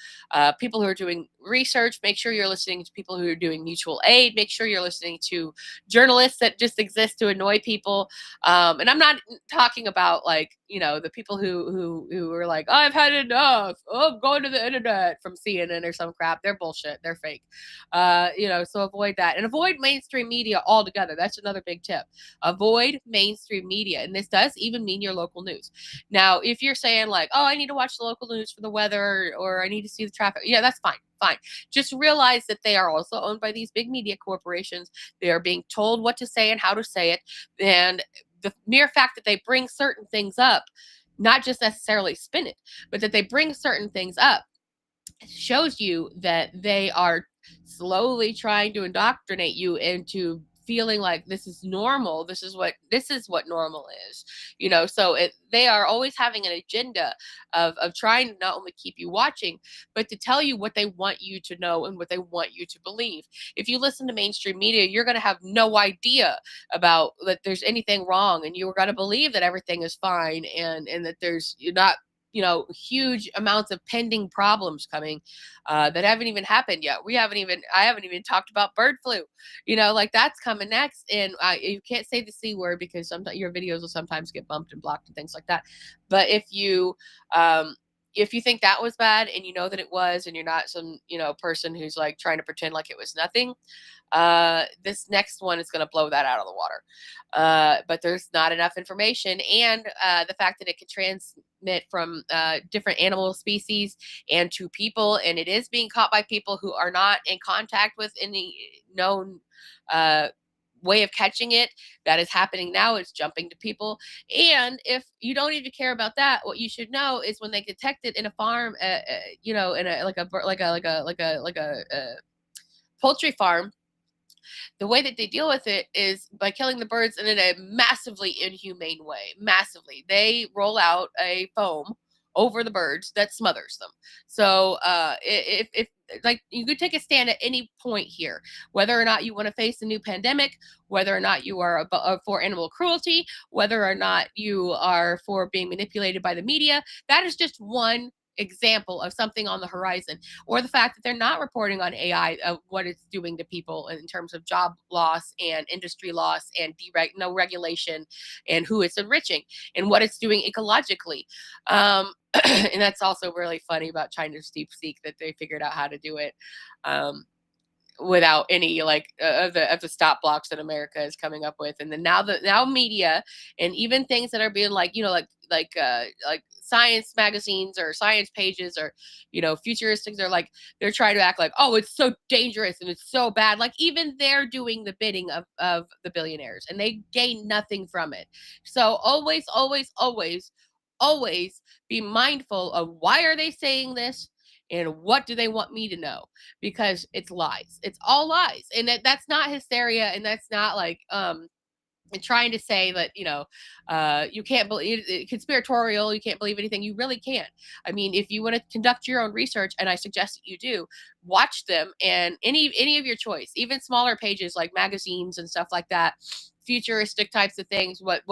people who are doing research, make sure you're listening to people who are doing mutual aid, make sure you're listening to journalists that just exist to annoy people. And I'm not talking about the people who are like, oh, I've had enough, I'm going to the internet, from CNN or some crap. They're bullshit, they're fake. So avoid that, and avoid mainstream media altogether. That's another big tip. Avoid mainstream media, and this does even mean your local news. Now, if you're saying like, oh, I need to watch the local news for the weather, or I need to see the traffic, yeah, that's fine. Just realize that they are also owned by these big media corporations. They are being told what to say and how to say it, and the mere fact that they bring certain things up, not just necessarily spin it, but that they bring certain things up, shows you that they are slowly trying to indoctrinate you into feeling like this is normal. This is what normal is, so they are always having an agenda of trying to not only keep you watching, but to tell you what they want you to know and what they want you to believe. If you listen to mainstream media, you're going to have no idea about that there's anything wrong, and you're going to believe that everything is fine, and that there's not huge amounts of pending problems coming that haven't even happened yet. I haven't even talked about bird flu, like that's coming next. And you can't say the C word, because sometimes your videos will sometimes get bumped and blocked and things like that. But if you think that was bad, and you know that it was, and you're not some person who's like trying to pretend like it was nothing, this next one is going to blow that out of the water. But there's not enough information, and the fact that it can transmit from different animal species and to people, and it is being caught by people who are not in contact with any known way of catching it. That is happening now. It's jumping to people. And if you don't even care about that, what you should know is when they detect it in a farm, in a poultry farm, the way that they deal with it is by killing the birds, and in a massively inhumane way. Massively. They roll out a foam over the birds that smothers them. So if like, you could take a stand at any point here, whether or not you want to face a new pandemic, whether or not you are for animal cruelty, whether or not you are for being manipulated by the media. That is just one example of something on the horizon, or the fact that they're not reporting on AI, of what it's doing to people in terms of job loss and industry loss and no regulation, and who it's enriching and what it's doing ecologically. And that's also really funny about China's DeepSeek, that they figured out how to do it. without any like of the stop blocks that America is coming up with. And then now media and even things that are being like, like science magazines or science pages or, futuristics are like, they're trying to act like, oh, it's so dangerous and it's so bad. Like even they're doing the bidding of the billionaires and they gain nothing from it. So always, always, always, always be mindful of why are they saying this and what do they want me to know, because it's lies. It's all lies. And that's not hysteria. And that's not like, and trying to say that, you can't believe conspiratorial, you can't believe anything. You really can't. I mean, if you want to conduct your own research, and I suggest that you do, watch them and any of your choice, even smaller pages like magazines and stuff like that, futuristic types of things, what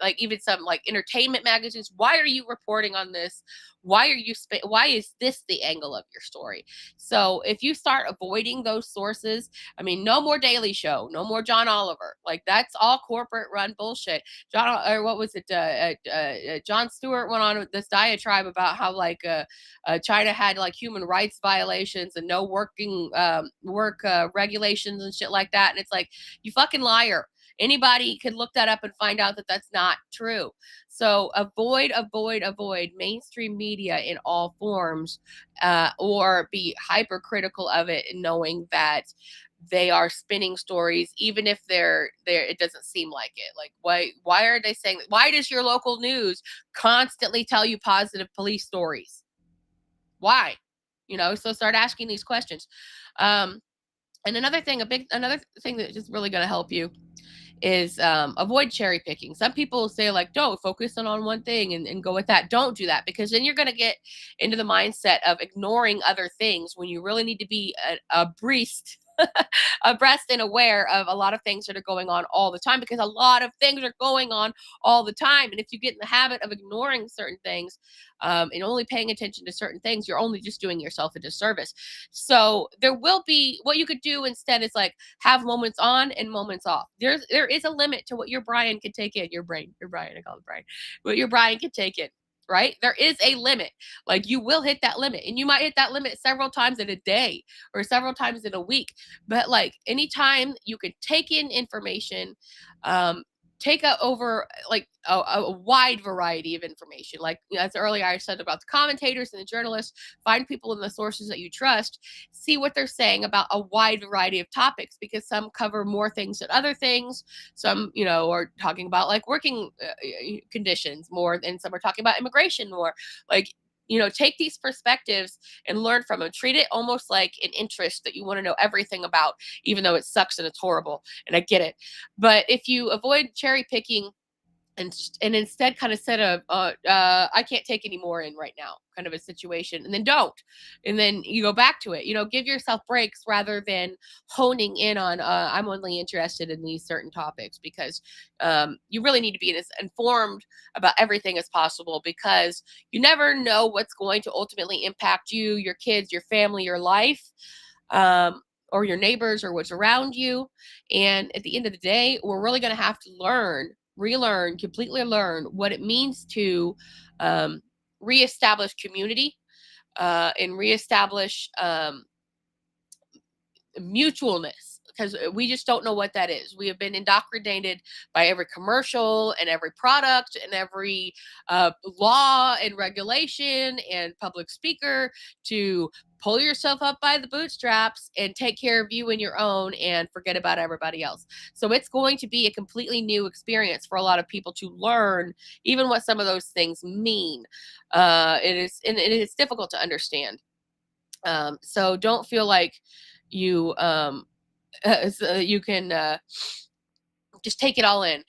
like even some like entertainment magazines. Why are you reporting on this? Why is this the angle of your story? So if you start avoiding those sources, I mean, no more Daily Show, no more John Oliver. Like that's all corporate run bullshit. Or what was it? Jon Stewart went on with this diatribe about how like China had like human rights violations and no working work regulations and shit like that. And it's like, you fucking liar. Anybody could look that up and find out that that's not true. So avoid mainstream media in all forms, or be hypercritical of it, knowing that they are spinning stories, even if they're it doesn't seem like it. Like why are they saying that? Why does your local news constantly tell you positive police stories? Why? So start asking these questions. And another thing that is really going to help you is avoid cherry picking. Some people say like, don't focus on one thing and go with that. Don't do that, because then you're going to get into the mindset of ignoring other things when you really need to be abreast abreast and aware of a lot of things that are going on all the time, because a lot of things are going on all the time. And if you get in the habit of ignoring certain things, and only paying attention to certain things, you're only just doing yourself a disservice. So there will be, what you could do instead is like have moments on and moments off. There is a limit to what your Brian can take in. Your Brian, I call it Brian. What your Brian can take in. Right? There is a limit. Like you will hit that limit, and you might hit that limit several times in a day or several times in a week. But like anytime you can take in information, take over like a wide variety of information. Like as earlier I said about the commentators and the journalists, find people in the sources that you trust, see what they're saying about a wide variety of topics, because some cover more things than other things. Some, are talking about like working conditions more, and some are talking about immigration more. Like, take these perspectives and learn from them. Treat it almost like an interest that you want to know everything about, even though it sucks and it's horrible. And I get it. But if you avoid cherry picking and instead kind of set I can't take any more in right now kind of a situation, and then don't, and then you go back to it, give yourself breaks rather than honing in on I'm only interested in these certain topics, because you really need to be as informed about everything as possible, because you never know what's going to ultimately impact you, your kids, your family, your life, or your neighbors, or what's around you. And at the end of the day, we're really going to have to relearn, completely learn what it means to reestablish community, and reestablish mutualness, because we just don't know what that is. We have been indoctrinated by every commercial and every product and every law and regulation and public speaker to pull yourself up by the bootstraps and take care of you and your own and forget about everybody else. So it's going to be a completely new experience for a lot of people to learn even what some of those things mean. It is difficult to understand. So don't feel like you so you can just take it all in.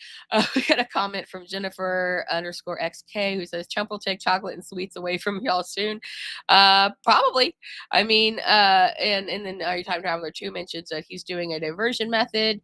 We got a comment from Jennifer_XK who says, Trump will take chocolate and sweets away from y'all soon. Probably. I mean, and then our time traveler 2 mentions that he's doing a diversion method,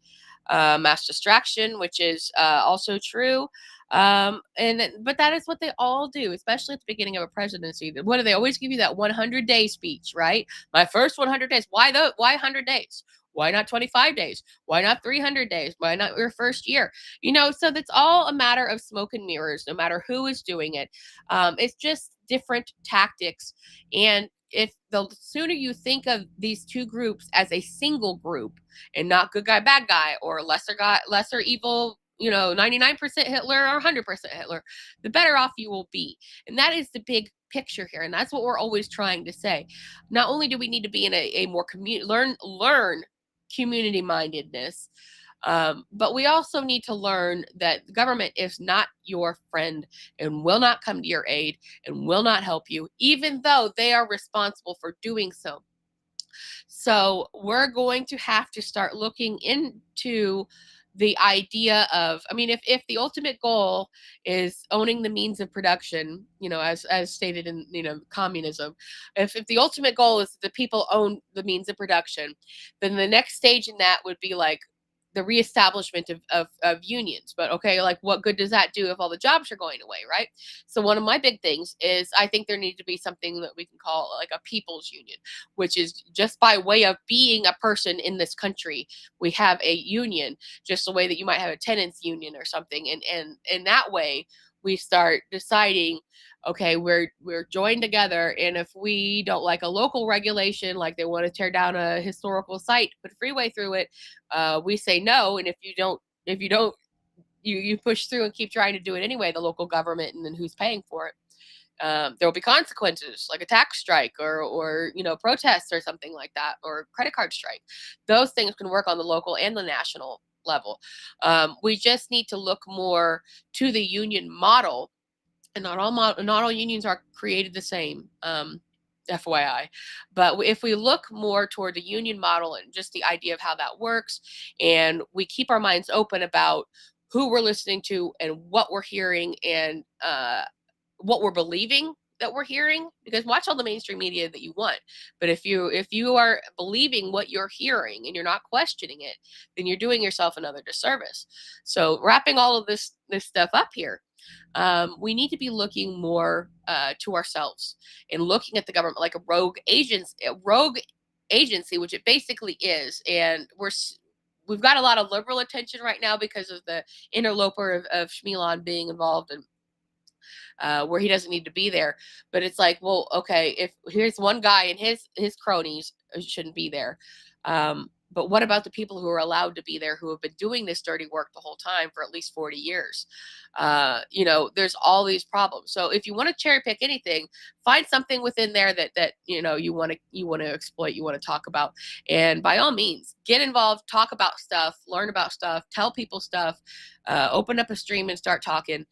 mass distraction, which is also true. But that is what they all do, especially at the beginning of a presidency. What do they always give you? That 100-day speech, right? My first 100 days. Why 100 days? Why not 25 days? Why not 300 days? Why not your first year? So that's all a matter of smoke and mirrors, no matter who is doing it. It's just different tactics. And if the sooner you think of these two groups as a single group and not good guy, bad guy, or lesser evil, 99% Hitler or 100% Hitler, the better off you will be. And that is the big picture here. And that's what we're always trying to say. Not only do we need to be in a more learn community mindedness, but we also need to learn that the government is not your friend and will not come to your aid and will not help you, even though they are responsible for doing so. So we're going to have to start looking into the idea of, if the ultimate goal is owning the means of production, as stated in, communism, if the ultimate goal is that the people own the means of production, then the next stage in that would be like the reestablishment of unions. But okay, like what good does that do if all the jobs are going away, right? So one of my big things is I think there needs to be something that we can call like a people's union, which is just by way of being a person in this country, we have a union, just the way that you might have a tenants union or something. And in that way, we start deciding, okay, we're joined together, and if we don't like a local regulation, like they want to tear down a historical site, put a freeway through it, we say no. And if you don't, you push through and keep trying to do it anyway, the local government, and then who's paying for it? There will be consequences, like a tax strike or protests or something like that, or credit card strike. Those things can work on the local and the national level. We just need to look more to the union model, and not all unions are created the same. FYI. But if we look more toward the union model and just the idea of how that works, and we keep our minds open about who we're listening to and what we're hearing, and what we're believing that we're hearing, because watch all the mainstream media that you want, but if you are believing what you're hearing and you're not questioning it, then you're doing yourself another disservice. So wrapping all of this stuff up here, we need to be looking more to ourselves and looking at the government like a rogue agency, which it basically is. And we've got a lot of liberal attention right now because of the interloper of Shmilon being involved in where he doesn't need to be there. But it's like, well, okay, if here's one guy and his cronies shouldn't be there. But what about the people who are allowed to be there, who have been doing this dirty work the whole time for at least 40 years? There's all these problems. So if you want to cherry pick anything, find something within there that you want to exploit, you want to talk about, and by all means, get involved, talk about stuff, learn about stuff, tell people stuff, open up a stream and start talking.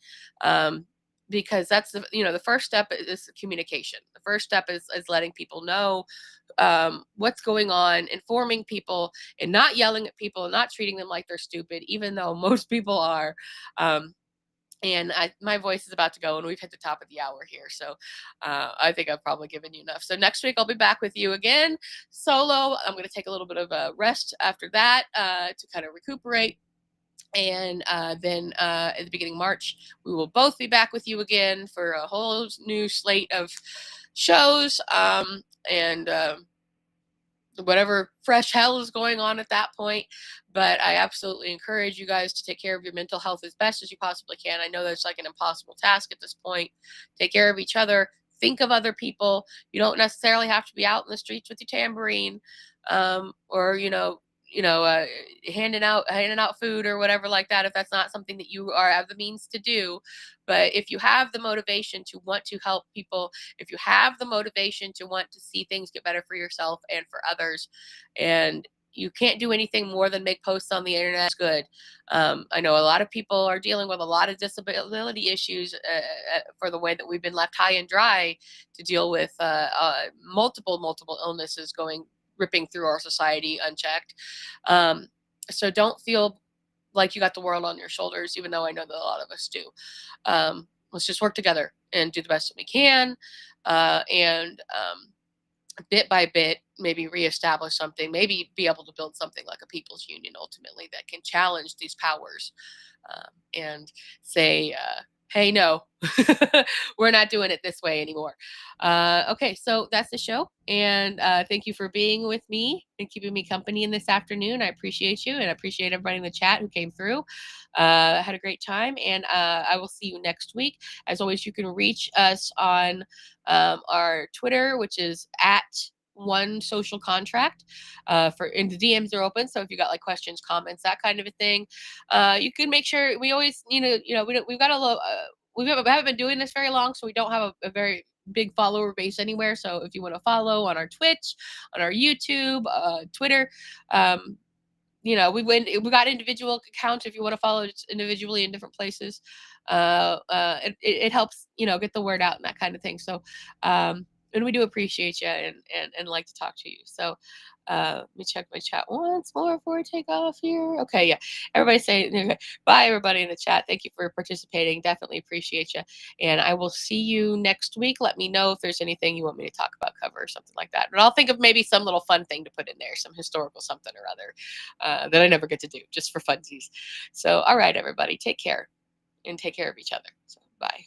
Because that's the first step is communication. The first step is letting people know what's going on, informing people, and not yelling at people and not treating them like they're stupid, even though most people are. And my voice is about to go, and we've hit the top of the hour here. So I think I've probably given you enough. So next week I'll be back with you again solo. I'm going to take a little bit of a rest after that to kind of recuperate. And then at the beginning of March, we will both be back with you again for a whole new slate of shows, and whatever fresh hell is going on at that point. But I absolutely encourage you guys to take care of your mental health as best as you possibly can. I know that's like an impossible task at this point. Take care of each other. Think of other people. You don't necessarily have to be out in the streets with your tambourine, or handing out food or whatever like that, if that's not something that you have the means to do. But if you have the motivation to want to help people, if you have the motivation to want to see things get better for yourself and for others, and you can't do anything more than make posts on the internet, it's good. I know a lot of people are dealing with a lot of disability issues for the way that we've been left high and dry to deal with multiple illnesses ripping through our society unchecked. So don't feel like you got the world on your shoulders, even though I know that a lot of us do. Let's just work together and do the best that we can. And bit by bit, maybe reestablish something, maybe be able to build something like a people's union ultimately that can challenge these powers and say, hey, no, we're not doing it this way anymore. Okay, so that's the show. And thank you for being with me and keeping me company in this afternoon. I appreciate you, and I appreciate everybody in the chat who came through. Had a great time, and I will see you next week. As always, you can reach us on our Twitter, which is at One Social Contract. And the DMs are open, so if you got like questions, comments, that kind of a thing, you can make sure. We always, we've got a little. We haven't been doing this very long, so we don't have a very big follower base anywhere. So if you want to follow on our Twitch, on our YouTube, Twitter, we got individual accounts if you want to follow it individually in different places. It helps, get the word out and that kind of thing. So, and we do appreciate you and like to talk to you. So, let me check my chat once more before I take off here. Okay, yeah. Everybody say bye, everybody in the chat. Thank you for participating. Definitely appreciate you. And I will see you next week. Let me know if there's anything you want me to talk about, cover, or something like that. But I'll think of maybe some little fun thing to put in there, some historical something or other that I never get to do, just for funsies. So, all right, everybody, take care and take care of each other. So, bye.